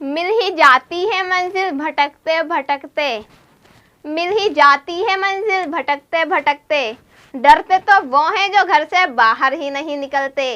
मिल ही जाती है मंजिल भटकते भटकते, मिल ही जाती है मंजिल भटकते भटकते। डरते तो वो हैं जो घर से बाहर ही नहीं निकलते,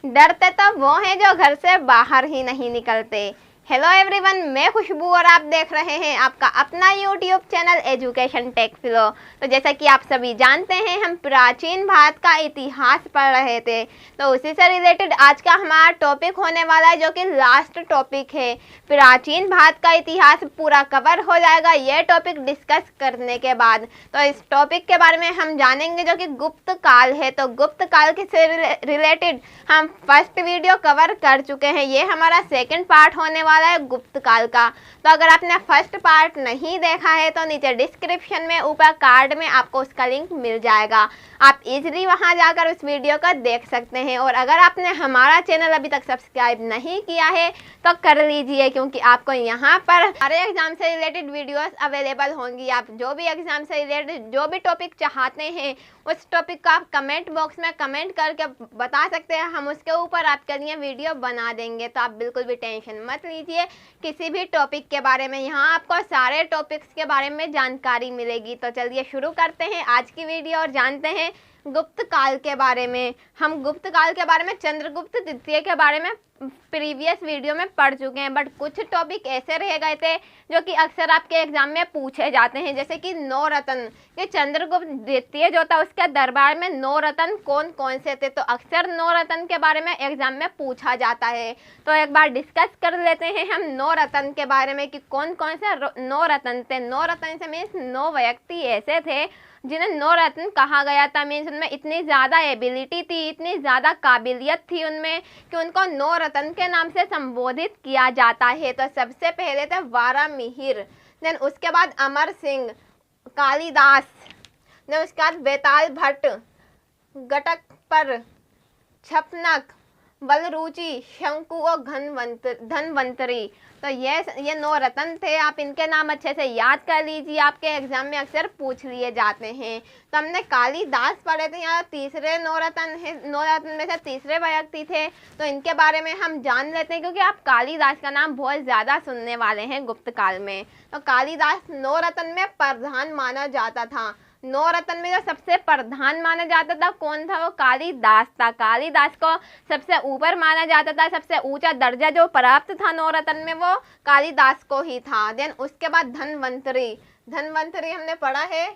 डरते तो वो हैं जो घर से बाहर ही नहीं निकलते। हेलो एवरीवन, मैं खुशबू और आप देख रहे हैं आपका अपना YouTube channel Education Tech Flow. तो जैसा कि आप सभी जानते हैं, हम प्राचीन भारत का इतिहास पढ़ रहे थे, तो उसी से रिलेटेड आज का हमारा टॉपिक होने वाला है, जो कि लास्ट टॉपिक है। प्राचीन भारत का इतिहास पूरा कवर हो जाएगा ये टॉपिक डिस्कस करने के बाद। तो इस टॉपिक के बारे में हम जानेंगे जो कि गुप्त काल है। तो गुप्त काल से रिलेटेड हम फर्स्ट वीडियो कवर कर चुके हैं, ये हमारा सेकंड पार्ट होने वाला है गुप्त काल का। तो अगर आपने फर्स्ट पार्ट नहीं देखा है तो नीचे डिस्क्रिप्शन में ऊपर कार्ड में आपको उसका लिंक मिल जाएगा, आप इजीली वहां जाकर उस वीडियो को देख सकते हैं। और अगर आपने हमारा चैनल अभी तक सब्सक्राइब नहीं किया है तो कर लीजिए, क्योंकि आपको यहाँ पर हर एग्जाम से रिलेटेड वीडियोस अवेलेबल होंगी। आप जो भी एग्जाम से रिलेटेड जो भी टॉपिक चाहते हैं उस टॉपिक को आप कमेंट बॉक्स में कमेंट करके बता सकते हैं, हम उसके ऊपर आपके लिए वीडियो बना देंगे। तो आप बिल्कुल भी टेंशन मत लीजिए किसी भी टॉपिक के बारे में, यहाँ आपको सारे टॉपिक्स के बारे में जानकारी मिलेगी। तो चलिए शुरू करते हैं आज की वीडियो और जानते हैं गुप्त काल के बारे में। हम गुप्त काल के बारे में चंद्रगुप्त द्वितीय के बारे में प्रीवियस वीडियो में पढ़ चुके हैं, बट कुछ टॉपिक ऐसे रह गए थे जो कि अक्सर आपके एग्जाम में पूछे जाते हैं, जैसे कि नौरत्न। कि चंद्रगुप्त द्वितीय जो था उसके दरबार में नौरत्न कौन कौन से थे, तो अक्सर नौरत्न के बारे में एग्जाम में पूछा जाता है। तो एक बार डिस्कस कर लेते हैं हम नौरत्न के बारे में कि कौन कौन से नौरत्न थे। नौरत्न से मीन्स 9 व्यक्ति ऐसे थे जिन्हें नौरत्न कहा गया था। मीन्स उनमें इतनी ज़्यादा एबिलिटी थी, इतनी ज़्यादा काबिलियत थी उनमें कि उनको नौरत्न के नाम से संबोधित किया जाता है। तो सबसे पहले थे वारामिहिर, देन उसके बाद अमर सिंह, कालिदास, देन उसके बाद बेताल भट्ट, घटकपर, छपनक, बलरुचि, शंकु और धनवंतरी। तो ये 9 रत्न थे। आप इनके नाम अच्छे से याद कर लीजिए, आपके एग्जाम में अक्सर पूछ लिए जाते हैं। तो हमने कालिदास पढ़े थे, यहाँ तीसरे 9 रत्न है, 9 रत्न में से तीसरे व्यक्ति थे। तो इनके बारे में हम जान लेते हैं, क्योंकि आप कालिदास का नाम बहुत ज़्यादा सुनने वाले हैं गुप्त काल में। तो कालिदास 9 रत्न में प्रधान माना जाता था। 9 रत्न में जो सबसे प्रधान माना जाता था कौन था, वो कालिदास था। कालिदास को सबसे ऊपर माना जाता था, सबसे ऊंचा दर्जा जो प्राप्त था 9 रत्न में वो कालिदास को ही था। देन उसके बाद धनवंतरी, धनवंतरी हमने पढ़ा है।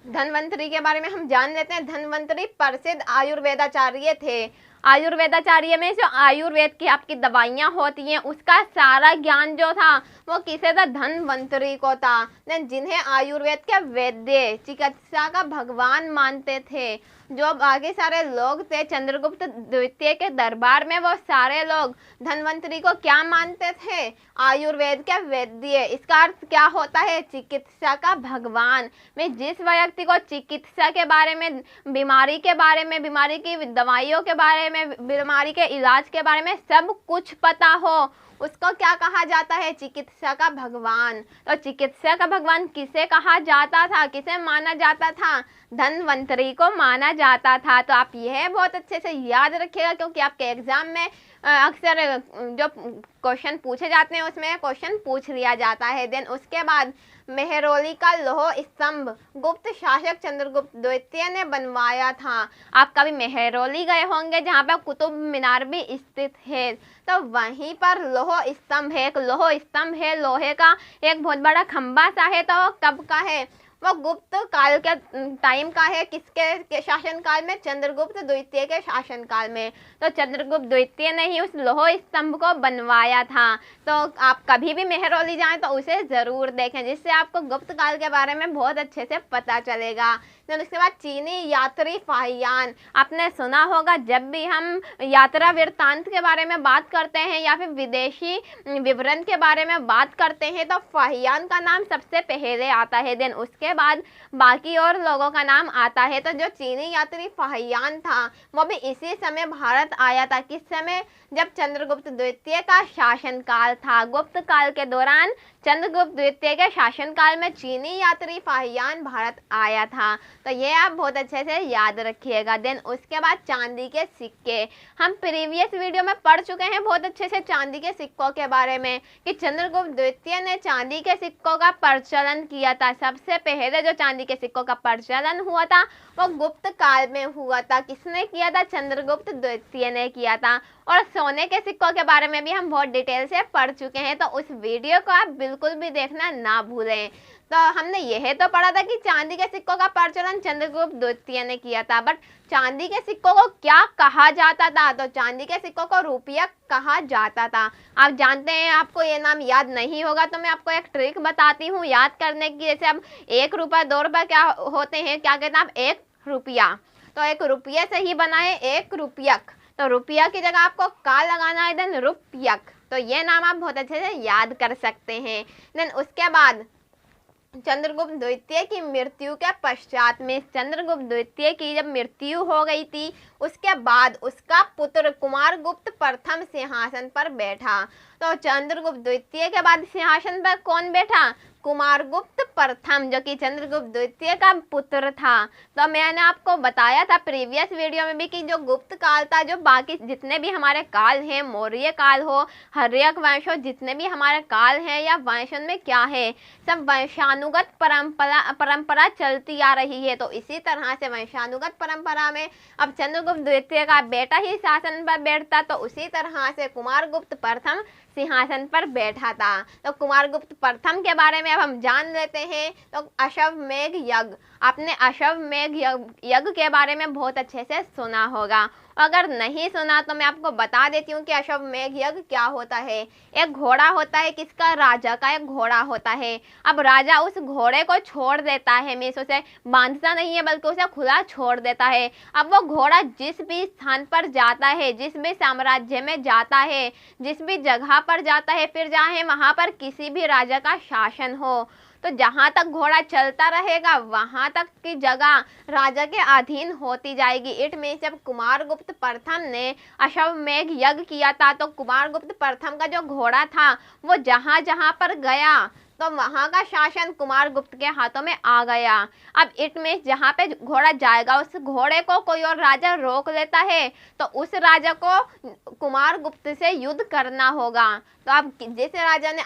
धनवंतरी के बारे में हम जान लेते हैं। धनवंतरी प्रसिद्ध आयुर्वेदाचार्य थे। आयुर्वेदाचार्य में जो आयुर्वेद की आपकी दवाइयाँ होती हैं उसका सारा ज्ञान जो था वो किसे था, धनवंतरी को था। जिन्हें आयुर्वेद के वैद्य, चिकित्सा का भगवान मानते थे। जो बाकी सारे लोग थे चंद्रगुप्त द्वितीय के दरबार में, वो सारे लोग धनवंतरी को क्या मानते थे, आयुर्वेद के वैद्य। इसका अर्थ क्या होता है, चिकित्सा का भगवान। में जिस व्यक्ति को चिकित्सा के बारे में, बीमारी के बारे में, बीमारी की दवाइयों के बारे में, बीमारी के इलाज के बारे में सब कुछ पता हो, उसको क्या कहा जाता है, चिकित्सा का भगवान। तो चिकित्सा का भगवान किसे कहा जाता था, किसे माना जाता था, धनवंतरी को माना जाता था। तो आप यह बहुत अच्छे से याद रखिएगा, क्योंकि आपके एग्जाम में अक्सर जो क्वेश्चन पूछे जाते हैं उसमें क्वेश्चन पूछ लिया जाता है। देन उसके बाद मेहरौली का लौह स्तंभ गुप्त शासक चंद्रगुप्त द्वितीय ने बनवाया था। आप कभी मेहरौली गए होंगे जहाँ पर कुतुब मीनार भी स्थित है, तो वहीं पर लौह स्तंभ है। एक लौह स्तंभ है, लोहे का एक बहुत बड़ा खंबा सा है। तो कब का है, वो गुप्त काल के टाइम का है। किसके शासनकाल में, चंद्रगुप्त द्वितीय के शासनकाल में। तो चंद्रगुप्त द्वितीय ने ही उस लौह स्तंभ को बनवाया था। तो आप कभी भी मेहरौली जाएं तो उसे ज़रूर देखें, जिससे आपको गुप्त काल के बारे में बहुत अच्छे से पता चलेगा। तो उसके बाद चीनी यात्री फाहियान, आपने सुना होगा जब भी हम यात्रा वृत्तांत के बारे में बात करते हैं या फिर विदेशी विवरण के बारे में बात करते हैं तो फाहियान का नाम सबसे पहले आता है। देन उसके बाद बाकी और लोगों का नाम आता है। तो जो चीनी यात्री फाहियान था वो भी इसी समय भारत आया था। किस समय, जब चंद्रगुप्त द्वितीय का शासनकाल था। गुप्त काल के दौरान चंद्रगुप्त द्वितीय के शासनकाल में चीनी यात्री फाहियान भारत आया था। तो ये आप बहुत अच्छे से याद रखिएगा। देन उसके बाद चांदी के सिक्के, हम प्रीवियस वीडियो में पढ़ चुके हैं बहुत अच्छे से चांदी के सिक्कों के बारे में कि चंद्रगुप्त द्वितीय ने चांदी के सिक्कों का प्रचलन किया था। सबसे पहले जो चांदी के सिक्कों का प्रचलन हुआ था वो गुप्त काल में हुआ था। किसने किया था? चंद्रगुप्त द्वितीय ने किया था। और सोने के सिक्कों के बारे में भी हम बहुत डिटेल से पढ़ चुके हैं, तो उस वीडियो को आप बिल्कुल भी देखना ना भूलें। तो हमने यह तो पढ़ा था कि चांदी के सिक्कों का प्रचलन चंद्रगुप्त द्वितीय ने किया था, बट चांदी के सिक्कों को क्या कहा जाता था? तो चांदी के सिक्कों को रुपया कहा जाता था। आप जानते हैं, आपको ये नाम याद नहीं होगा तो मैं आपको एक ट्रिक बताती हूँ याद करने की। जैसे अब 1 रुपया 2 रुपया क्या होते हैं, क्या कहते हैं आप? 1 रुपया, तो 1 रुपये से ही बनाए 1 रुपयक, तो रुपया की जगह आपको का लगाना है, देन रुपयक। तो ये नाम आप बहुत अच्छे से याद कर सकते हैं। देन उसके बाद चंद्रगुप्त द्वितीय की मृत्यु के पश्चात में, चंद्रगुप्त द्वितीय की जब मृत्यु हो गई थी उसके बाद उसका पुत्र कुमारगुप्त प्रथम सिंहासन पर बैठा। तो चंद्रगुप्त द्वितीय के बाद सिंहासन पर कौन बैठा? कुमारगुप्त प्रथम, जो कि चंद्रगुप्त द्वितीय का पुत्र था। तो मैंने आपको बताया था प्रीवियस वीडियो में भी कि जो गुप्त काल था, जो बाकी जितने भी हमारे काल हैं, मौर्य काल हो, हर्यक वंश हो, जितने भी हमारे काल हैं या वंश में क्या है, सब वंशानुगत परंपरा चलती आ रही है। तो इसी तरह से वंशानुगत परंपरा में अब चंद्रगुप्त द्वितीय का बेटा ही शासन पर बैठता, तो उसी तरह से कुमारगुप्त प्रथम सिंहासन पर बैठा था। तो कुमारगुप्त प्रथम के बारे में अब हम जान लेते हैं। तो अश्वमेध यज्ञ, आपने अश्वमेध यज्ञ के बारे में बहुत अच्छे से सुना होगा। अगर नहीं सुना तो मैं आपको बता देती हूँ कि अश्वमेध यज्ञ क्या होता है। एक घोड़ा होता है, किसका? राजा का एक घोड़ा होता है। अब राजा उस घोड़े को छोड़ देता है, मीन्स उसे बांधता नहीं है बल्कि उसे खुला छोड़ देता है। अब वो घोड़ा जिस भी स्थान पर जाता है, जिस भी साम्राज्य में जाता है, जिस भी जगह पर जाता है, फिर चाहे वहाँ पर किसी भी राजा का शासन हो, तो जहाँ तक घोड़ा चलता रहेगा वहाँ तक की जगह राजा के अधीन होती जाएगी। इट मीन्स जब कुमारगुप्त प्रथम ने अश्वमेध यज्ञ किया था तो कुमारगुप्त प्रथम का जो घोड़ा था वो जहाँ जहाँ पर गया तो वहाँ का शासन कुमारगुप्त के हाथों में आ गया। अब इट मीन्स जहाँ पे घोड़ा जाएगा उस घोड़े को कोई और राजा रोक लेता है तो उस राजा को कुमारगुप्त से युद्ध करना होगा। तो अब जिस राजा ने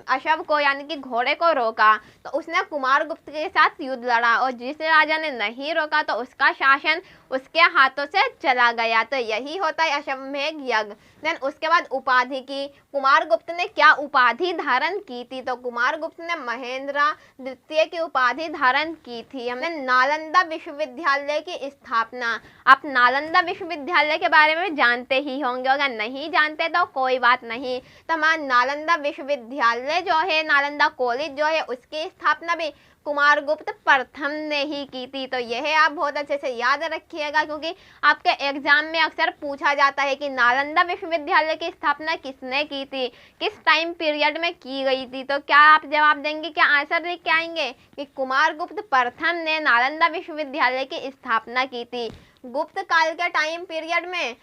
अश्व को यानी कि घोड़े को रोका तो उसने कुमारगुप्त के साथ युद्ध लड़ा, और जिस राजा ने नहीं रोका तो उसका शासन उसके हाथों से चला गया। तो यही होता है अश्वमेध यज्ञ। देन उसके बाद उपाधि की, कुमारगुप्त ने क्या उपाधि धारण की थी? तो कुमारगुप्त ने महेंद्र द्वितीय की उपाधि धारण की थी। हमने नालंदा विश्वविद्यालय की स्थापना, आप नालंदा विश्वविद्यालय के बारे में जानते ही होंगे, अगर नहीं जानते तो कोई बात नहीं। तो हमारा नालंदा विश्वविद्यालय जो है, नालंदा कॉलेज जो है, उसकी स्थापना भी कुमारगुप्त प्रथम ने ही की थी। तो यह आप बहुत अच्छे से याद रखिएगा क्योंकि आपके एग्जाम में अक्सर पूछा जाता है कि नालंदा विश्वविद्यालय की स्थापना किसने की थी, किस टाइम पीरियड में की गई थी। तो क्या आप जवाब देंगे, क्या आंसर लिख के आएंगे कि कुमारगुप्त प्रथम ने नालंदा विश्वविद्यालय की स्थापना की थी। गुप्त काल के टाइम पीरियड में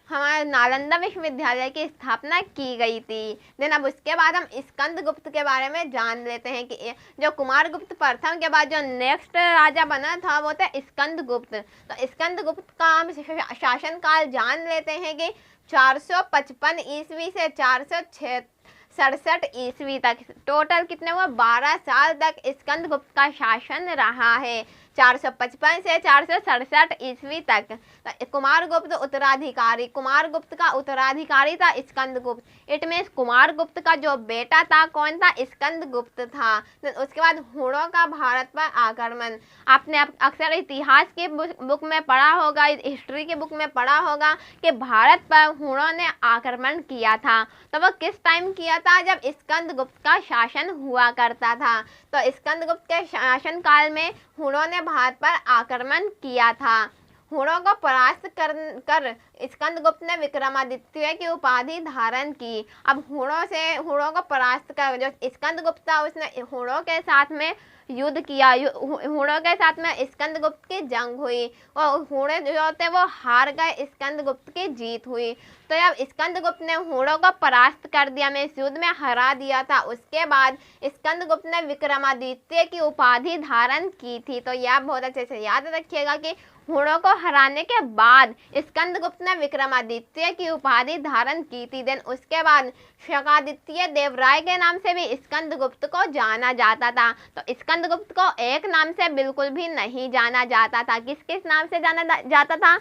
हमारे नालंदा विश्वविद्यालय की स्थापना की गई थी। देन अब उसके बाद हम स्कंदगुप्त के बारे में जान लेते हैं कि जो कुमारगुप्त प्रथम के बाद जो नेक्स्ट राजा बना था वो था स्कंदगुप्त। तो स्कंदगुप्त का हम शासनकाल जान लेते हैं कि 455 ईस्वी से 467 ईस्वी तक, टोटल कितने हुआ? 12 साल तक स्कंदगुप्त का शासन रहा है, 455 से 467 ईस्वी तक। तो कुमारगुप्त उत्तराधिकारी, कुमारगुप्त का उत्तराधिकारी था स्कंदगुप्त। इट मीन्स कुमारगुप्त का जो बेटा था कौन था? स्कंदगुप्त था। तो उसके बाद हुणों का भारत पर आक्रमण, आपने अक्सर इतिहास की बुक में पढ़ा होगा, हिस्ट्री की बुक में पढ़ा होगा कि भारत पर हुणों ने आक्रमण किया था। तो वो किस टाइम किया था? जब स्कंदगुप्त का शासन हुआ करता था। तो स्कंदगुप्त के शासन काल में हुणों ने भारत पर आक्रमण किया था। हुणों को परास्त कर स्कंदगुप्त ने विक्रमादित्य की उपाधि धारण की। अब हुणों को परास्त कर, जो स्कंदगुप्त था उसने हुणों के साथ में युद्ध किया। हुणों के साथ में स्कंदगुप्त की जंग हुई और हुणे जो थे वो हार गए, स्कंदगुप्त की जीत हुई। तो जब स्कंदगुप्त ने हुणों को परास्त कर दिया, में इस युद्ध में हरा दिया था, उसके बाद स्कंदगुप्त ने विक्रमादित्य की उपाधि धारण की थी। तो यह बहुत अच्छे से याद रखिएगा कि हुणों को हराने के बाद स्कंदगुप्त ने विक्रमादित्य की उपाधि धारण की थी। देन उसके बाद शकादित्य देवराय के नाम से भी स्कंदगुप्त को जाना जाता था। तो स्कंदगुप्त को एक नाम से बिल्कुल भी नहीं जाना जाता था। किस किस नाम से जाना जाता था?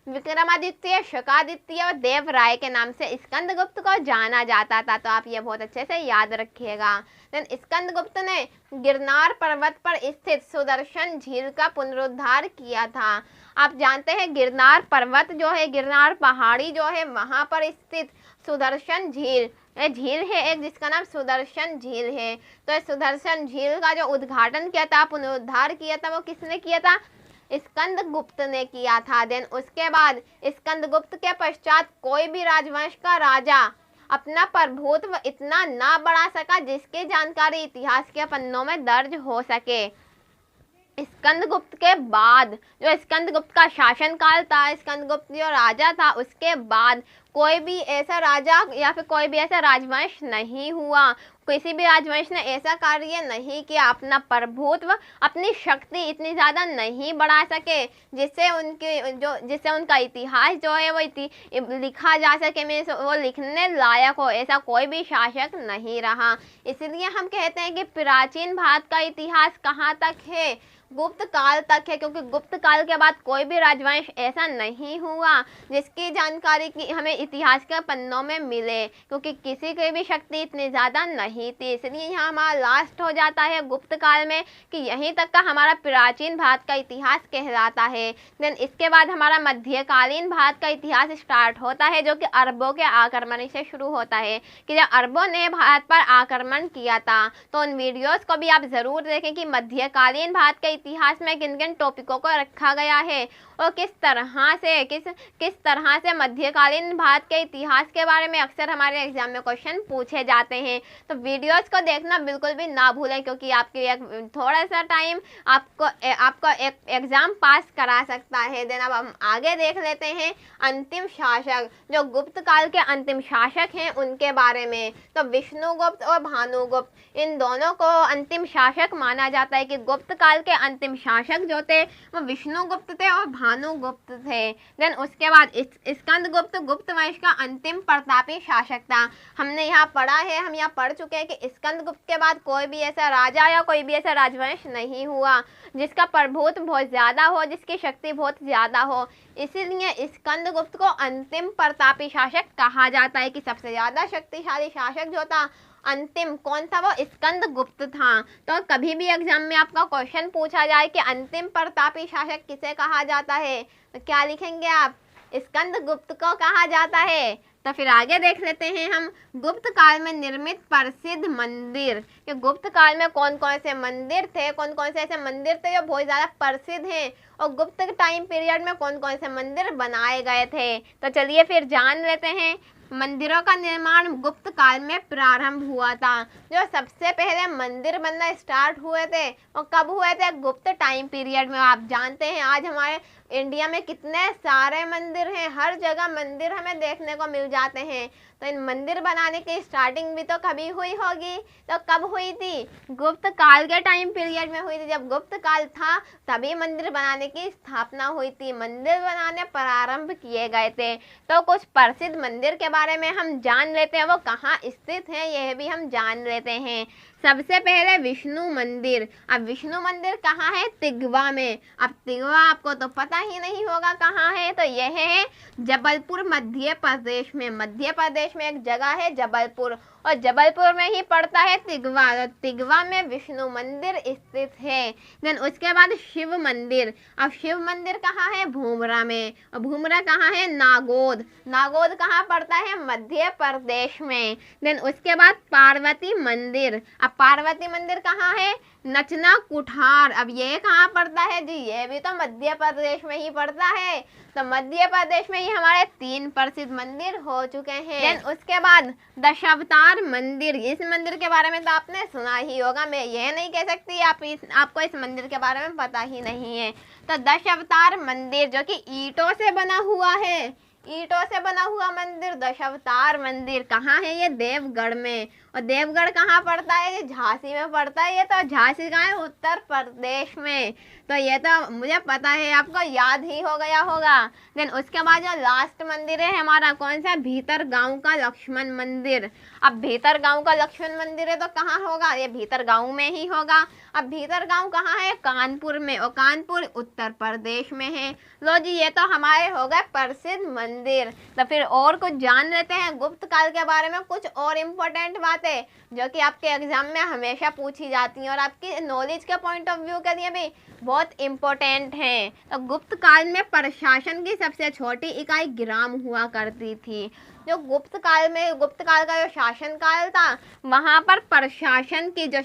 विक्रमादित्य, शकादित्य और देवराय के नाम से स्कंदगुप्त को जाना जाता था। तो आप ये बहुत अच्छे से याद रखिएगा। देन स्कंदगुप्त ने गिरनार पर्वत पर स्थित सुदर्शन झील का पुनरुद्धार किया था। आप जानते हैं गिरनार पर्वत जो है, गिरनार पहाड़ी जो है, वहां पर स्थित सुदर्शन झील झील है एक, जिसका नाम सुदर्शन झील है। तो सुदर्शन झील का जो उद्घाटन किया था, पुनरुद्धार किया था, वो किसने किया था? स्कंदगुप्त ने किया था। देन उसके बाद स्कंदगुप्त के पश्चात कोई भी राजवंश का राजा अपना प्रभुत्व इतना ना बढ़ा सका जिसकी जानकारी इतिहास के पन्नों में दर्ज हो सके। स्कंदगुप्त के बाद जो स्कंदगुप्त का शासनकाल था, स्कंदगुप्त जो राजा था, उसके बाद कोई भी ऐसा राजा या फिर कोई भी ऐसा राजवंश नहीं हुआ, किसी भी राजवंश ने ऐसा कार्य नहीं किया, अपना प्रभुत्व, अपनी शक्ति इतनी ज़्यादा नहीं बढ़ा सके जिससे उनका इतिहास जो है वो लिखा जा सके, में वो लिखने लायक हो। ऐसा कोई भी शासक नहीं रहा। इसलिए हम कहते हैं कि प्राचीन भारत का इतिहास कहाँ तक है? गुप्त काल तक है, क्योंकि गुप्त काल के बाद कोई भी राजवंश ऐसा नहीं हुआ जिसकी जानकारी की हमें इतिहास के पन्नों में मिले, क्योंकि किसी की भी शक्ति इतनी ज़्यादा नहीं थी। इसलिए यहाँ हमारा लास्ट हो जाता है गुप्त काल में कि यहीं तक का हमारा प्राचीन भारत का इतिहास कहलाता है। देन इसके बाद हमारा मध्यकालीन भारत का इतिहास स्टार्ट होता है, जो कि अरबों के आक्रमण से शुरू होता है, कि जब अरबों ने भारत पर आक्रमण किया था। तो उन वीडियोज़ को भी आप ज़रूर देखें कि मध्यकालीन भारत के इतिहास में किन किन टॉपिकों को रखा गया है और किस तरह से मध्यकालीन भारत के इतिहास के बारे में अक्सर हमारे एग्जाम में क्वेश्चन पूछे जाते हैं। तो वीडियोस को देखना बिल्कुल भी ना भूलें, क्योंकि आपके थोड़ा सा टाइम आपको एक एग्जाम पास करा सकता है। देन अब हम आगे देख लेते हैं अंतिम शासक, जो गुप्त काल के अंतिम शासक हैं उनके बारे में। तो विष्णुगुप्त और भानुगुप्त, इन दोनों को अंतिम शासक माना जाता है कि गुप्त काल के अंतिम शासक जो थे वो विष्णुगुप्त थे और भानुगुप्त थे। देन उसके बाद स्कंदगुप्त गुप्त वंश का अंतिम प्रतापी शासक था। हमने यहाँ पढ़ा है, हम यहाँ पढ़ चुके हैं कि स्कंदगुप्त के बाद कोई भी ऐसा राजा या कोई भी ऐसा राजवंश नहीं हुआ जिसका प्रभुत्व बहुत ज़्यादा हो, जिसकी शक्ति बहुत ज़्यादा हो। इसीलिए स्कंदगुप्त को अंतिम प्रतापी शासक कहा जाता है कि सबसे ज़्यादा शक्तिशाली शासक जो था अंतिम कौन था, वो स्कंदगुप्त था। तो कभी भी एग्जाम में आपका क्वेश्चन पूछा जाए कि अंतिम प्रतापी शासक किसे कहा जाता है, तो क्या लिखेंगे आप? स्कंदगुप्त को कहा जाता है। तो फिर आगे देख लेते हैं हम गुप्त काल में निर्मित प्रसिद्ध मंदिर, कि गुप्त काल में कौन कौन से मंदिर थे, कौन कौन से ऐसे मंदिर थे जो बहुत ज़्यादा प्रसिद्ध हैं, और गुप्त टाइम पीरियड में कौन कौन से मंदिर बनाए गए थे। तो चलिए फिर जान लेते हैं। मंदिरों का निर्माण गुप्त काल में प्रारंभ हुआ था। जो सबसे पहले मंदिर बनना स्टार्ट हुए थे वो कब हुए थे? गुप्त टाइम पीरियड में। आप जानते हैं आज हमारे इंडिया में कितने सारे मंदिर हैं, हर जगह मंदिर हमें देखने को मिल जाते हैं। तो इन मंदिर बनाने की स्टार्टिंग भी तो कभी हुई होगी, तो कब हुई थी? गुप्त काल के टाइम पीरियड में हुई थी। जब गुप्त काल था तभी मंदिर बनाने की स्थापना हुई थी, मंदिर बनाने प्रारंभ किए गए थे। तो कुछ प्रसिद्ध मंदिर के बारे में हम जान लेते हैं, वो कहाँ स्थित हैं यह भी हम जान लेते हैं। सबसे पहले विष्णु मंदिर। अब विष्णु मंदिर कहाँ है? तिगवा में। अब तिगवा आपको तो पता ही नहीं होगा कहाँ है, तो यह है जबलपुर मध्य प्रदेश में। मध्य प्रदेश प्रदेश में एक जगह है जबलपुर, और जबलपुर में ही पड़ता है तिगवा, और तिगवा में विष्णु मंदिर स्थित है। देन उसके बाद शिव मंदिर। अब शिव मंदिर कहाँ है? भूमरा में, और भूमरा कहाँ है? नागौद। नागौद कहाँ पड़ता है? मध्य प्रदेश में। देन उसके बाद पार्वती मंदिर। अब पार्वती मंदिर कहाँ है? नचना कुठार। अब ये कहाँ पड़ता है जी? ये भी तो मध्य प्रदेश में ही पड़ता है। तो मध्य प्रदेश में ही हमारे 3 प्रसिद्ध मंदिर हो चुके हैं। देन उसके बाद दशावतार मंदिर। इस मंदिर के बारे में तो आपने सुना ही होगा, मैं ये नहीं कह सकती आपको इस मंदिर के बारे में पता ही नहीं है। तो दशावतार मंदिर जो कि ईंटों से बना हुआ है, ईंटों से बना हुआ मंदिर दशावतार मंदिर कहाँ है? ये देवगढ़ में। और देवगढ़ कहाँ पड़ता है? ये झांसी में पड़ता है। ये तो झांसी कहाँ है? उत्तर प्रदेश में। तो ये तो मुझे पता है, आपको याद ही हो गया होगा। देन उसके बाद जो लास्ट मंदिर है हमारा, कौन सा? भीतर गांव का लक्ष्मण मंदिर। अब भीतर गांव का लक्ष्मण मंदिर है तो कहाँ होगा? ये भीतर गांव में ही होगा। अब भीतर गांव कहाँ है? कानपुर में, और कानपुर उत्तर प्रदेश में है। लो जी, ये तो हमारे हो गए प्रसिद्ध मंदिर। तो फिर और कुछ जान लेते हैं गुप्त काल के बारे में, कुछ और इम्पोर्टेंट बातें जो कि आपके एग्जाम में हमेशा पूछी जाती हैं और आपकी नॉलेज के पॉइंट ऑफ व्यू के लिए भी बहुत इम्पोर्टेंट हैं। तो गुप्त काल में प्रशासन की सबसे छोटी इकाई ग्राम हुआ करती थी। जो गुप्त काल का जो शासन काल था, वहाँ पर प्रशासन की जो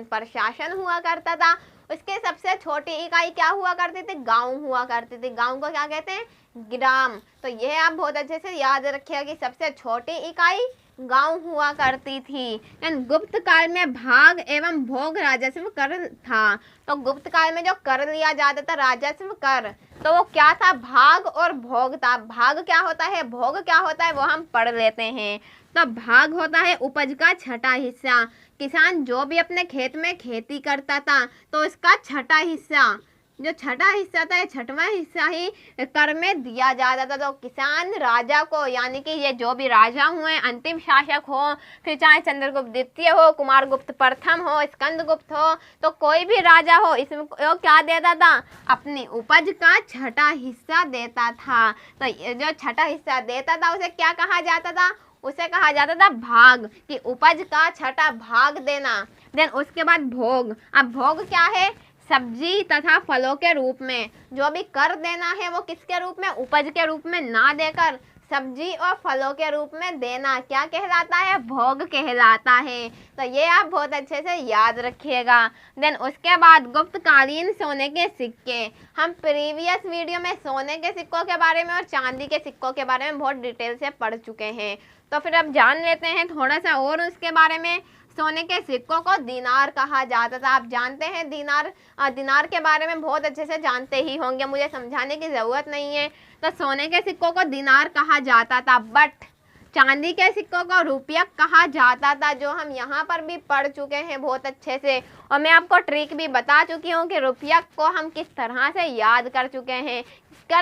प्रशासन हुआ करता था, उसके सबसे छोटी इकाई क्या हुआ करती थी? गांव हुआ करती थी। गांव को क्या कहते हैं? ग्राम। तो यह आप बहुत अच्छे से याद रखिएगा कि सबसे छोटी इकाई गांव हुआ करती थी। गुप्त काल में भाग एवं भोग राजस्व कर था। तो गुप्त काल में जो कर लिया जाता था राजस्व कर, तो वो क्या था? भाग और भोग था। भाग क्या होता है, भोग क्या होता है, वो हम पढ़ लेते हैं। तो भाग होता है उपज का छठा हिस्सा। किसान जो भी अपने खेत में खेती करता था तो उसका छठा हिस्सा, जो छठा हिस्सा था, छठवां हिस्सा ही कर में दिया जाता था। तो किसान राजा को, यानी कि ये जो भी राजा हुए, अंतिम शासक हो, फिर चाहे चंद्रगुप्त द्वितीय हो, कुमारगुप्त प्रथम हो, स्कंदगुप्त हो, तो कोई भी राजा हो, इसमें क्या देता था? अपनी उपज का छठा हिस्सा देता था। तो जो छठा हिस्सा देता था उसे क्या कहा जाता था? उसे कहा जाता था भाग, कि उपज का छठा भाग देना। देन उसके बाद भोग। अब भोग क्या है? सब्जी तथा फलों के रूप में। जो भी कर देना है वो किसके रूप में? उपज के रूप में ना देकर सब्जी और फलों के रूप में देना क्या कहलाता है? भोग कहलाता है। तो ये आप बहुत अच्छे से याद रखिएगा। देन उसके बाद गुप्तकालीन सोने के सिक्के। हम प्रीवियस वीडियो में सोने के सिक्कों के बारे में और चांदी के सिक्कों के बारे में बहुत डिटेल से पढ़ चुके हैं। तो फिर अब जान लेते हैं थोड़ा सा और उसके बारे में। सोने के सिक्कों को दिनार कहा जाता था। आप जानते हैं दिनार के बारे में बहुत अच्छे से जानते ही होंगे, मुझे समझाने की ज़रूरत नहीं है। तो सोने के सिक्कों को दिनार कहा जाता था, बट चांदी के सिक्कों को रुपया कहा जाता था, जो हम यहाँ पर भी पढ़ चुके हैं बहुत अच्छे से। और मैं आपको ट्रिक भी बता चुकी हूँ कि रुपया को हम किस तरह से याद कर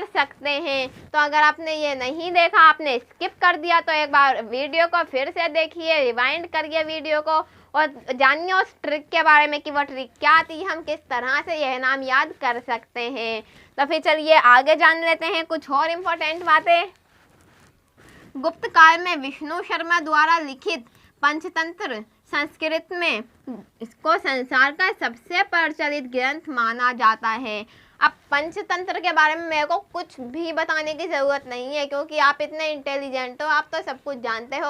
सकते हैं। तो अगर आपने ये नहीं देखा, आपने स्किप कर दिया, तो एक बार वीडियो को फिर से देखिए, रिवाइंड करिए वीडियो को और जानिए उस ट्रिक के बारे में कि वो ट्रिक क्या थी, हम किस तरह से यह नाम याद कर सकते हैं। तो फिर चलिए आगे जान लेते हैं कुछ और इम्पोर्टेंट बातें। गुप्त काल में विष्णु शर्मा द्वारा लिखित पंचतंत्र संस्कृत में इसको संसार का सबसे प्रचलित ग्रंथ माना जाता है। अब पंचतंत्र के बारे में मेरे को कुछ भी बताने की ज़रूरत नहीं है, क्योंकि आप इतने इंटेलिजेंट हो, आप तो सब कुछ जानते हो।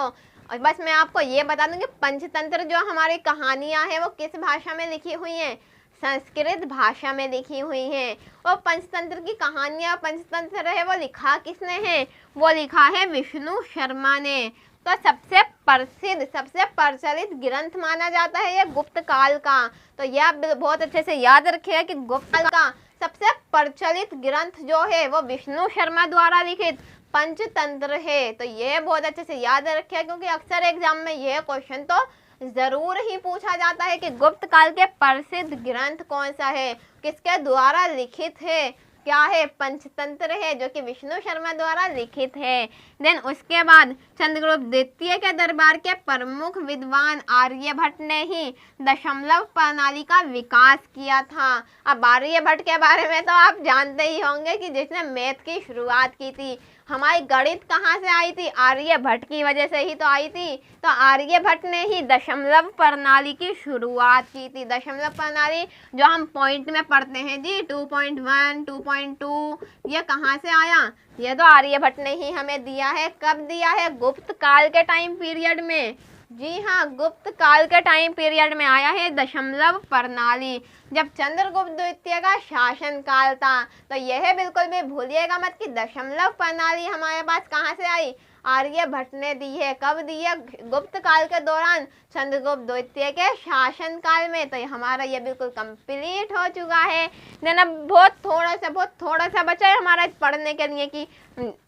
और बस मैं आपको ये बता दूं कि पंचतंत्र जो हमारी कहानियाँ हैं वो किस भाषा में लिखी हुई हैं? संस्कृत भाषा में लिखी हुई हैं। और पंचतंत्र की कहानियाँ, पंचतंत्र है वो लिखा किसने है? वो लिखा है विष्णु शर्मा ने। तो सबसे प्रसिद्ध, सबसे प्रचलित ग्रंथ माना जाता है ये गुप्त काल का। तो यह आप बहुत अच्छे से याद रखिएगा कि गुप्त काल का सबसे प्रचलित ग्रंथ जो है वो विष्णु शर्मा द्वारा लिखित पंचतंत्र है। तो ये बहुत अच्छे से याद रखिएगा, क्योंकि अक्सर एग्जाम में यह क्वेश्चन तो जरूर ही पूछा जाता है कि गुप्त काल के प्रसिद्ध ग्रंथ कौन सा है, किसके द्वारा लिखित है? क्या है? पंचतंत्र है, जो कि विष्णु शर्मा द्वारा लिखित है। देन उसके बाद चंद्रगुप्त द्वितीय के दरबार के प्रमुख विद्वान आर्यभट्ट ने ही दशमलव प्रणाली का विकास किया था। अब आर्यभट्ट के बारे में तो आप जानते ही होंगे कि जिसने मैथ की शुरुआत की थी। हमारी गणित कहाँ से आई थी? आर्यभट्ट की वजह से ही तो आई थी। तो आर्यभट्ट ने ही दशमलव प्रणाली की शुरुआत की थी। दशमलव प्रणाली जो हम पॉइंट में पढ़ते हैं जी, 2.1, 2.2, ये कहाँ से आया? ये तो आर्यभट्ट ने ही हमें दिया है। कब दिया है? गुप्त काल के टाइम पीरियड में। जी हाँ, गुप्त काल के टाइम पीरियड में आया है दशमलव प्रणाली, जब चंद्रगुप्त द्वितीय का शासन काल था। तो यह बिल्कुल भी भूलिएगा मत कि दशमलव प्रणाली हमारे पास कहाँ से आई? आर्यभट्ट ने दी है। कब दी है? गुप्त काल के दौरान, चंद्रगुप्त द्वितीय के शासन काल में। तो ये हमारा ये बिल्कुल कंप्लीट हो चुका है। देन अब बहुत थोड़ा सा बचा है हमारा पढ़ने के लिए कि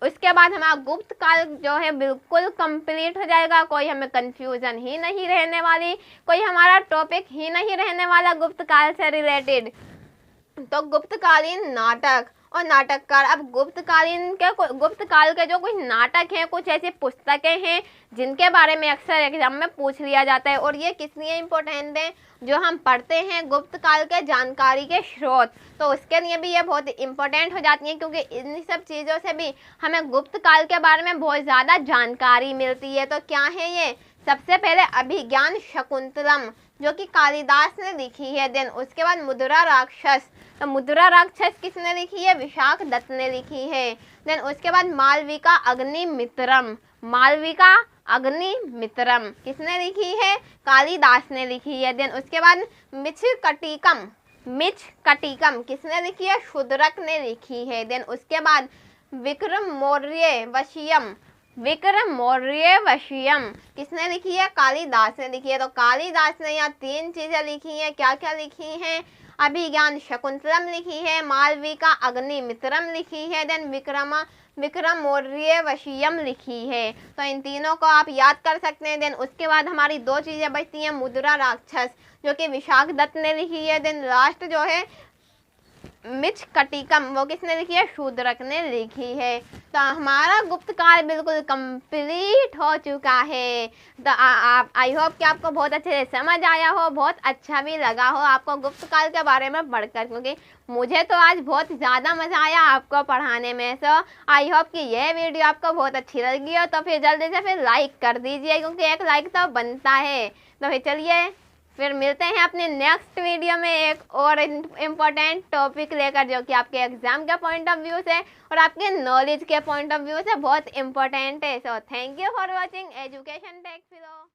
उसके बाद हमारा गुप्त काल जो है बिल्कुल कंप्लीट हो जाएगा। कोई हमें कंफ्यूजन ही नहीं रहने वाली, कोई हमारा टॉपिक ही नहीं रहने वाला गुप्त काल से रिलेटेड। तो गुप्तकालीन नाटक और नाटककार। अब गुप्त काल के जो कुछ नाटक हैं, कुछ ऐसी पुस्तकें हैं जिनके बारे में अक्सर एग्जाम में पूछ लिया जाता है। और ये किस लिए इम्पोर्टेंट है? जो हम पढ़ते हैं गुप्त काल के जानकारी के स्रोत, तो उसके लिए भी ये बहुत इम्पोर्टेंट हो जाती हैं, क्योंकि इन सब चीज़ों से भी हमें गुप्त काल के बारे में बहुत ज़्यादा जानकारी मिलती है। तो क्या है ये? सबसे पहले अभिज्ञान शकुंतलम, जो कि कालिदास ने लिखी है। देन उसके बाद मुद्रा राक्षस। तो मुद्रा राक्षस किसने लिखी है? विशाख दत्त ने लिखी है। देन उसके बाद मालविका अग्निमित्रम। मालविका अग्निमित्रम किसने लिखी है? कालिदास ने लिखी है। देन उसके बाद मिच्छकटिकम। मिच्छकटिकम किसने लिखी है? शूद्रक ने लिखी है। देन उसके बाद विक्रम मौर्य वशियम। विक्रम मौर्य वशियम किसने लिखी है? कालिदास ने लिखी है। तो कालिदास ने यहाँ 3 चीजें लिखी हैं। क्या क्या लिखी हैं? अभिज्ञान शकुंतलम लिखी है, मालविका अग्निमित्रम लिखी है, देन विक्रम मौर्य वशियम लिखी है। तो इन तीनों को आप याद कर सकते हैं। देन उसके बाद हमारी 2 चीजें बचती हैं। मुद्रा राक्षस जो कि विशाख दत्त ने लिखी है। देन लास्ट जो है मिच्छकटिकम, वो किसने लिखी है? शूद्रक ने लिखी है। तो हमारा गुप्त काल बिल्कुल कंप्लीट हो चुका है। तो आई होप कि आपको बहुत अच्छे से समझ आया हो, बहुत अच्छा भी लगा हो आपको गुप्त काल के बारे में पढ़कर, क्योंकि मुझे तो आज बहुत ज़्यादा मज़ा आया आपको पढ़ाने में। सो आई होप कि यह वीडियो आपको बहुत अच्छी लगी हो। तो फिर जल्दी से फिर लाइक कर दीजिए, क्योंकि एक लाइक तो बनता है। तो फिर चलिए फिर मिलते हैं अपने नेक्स्ट वीडियो में एक और इम्पोर्टेंट टॉपिक लेकर, जो कि आपके एग्जाम के पॉइंट ऑफ व्यू से और आपके नॉलेज के पॉइंट ऑफ व्यू से बहुत इम्पोर्टेंट है। So thank you for watching education tech फिलो।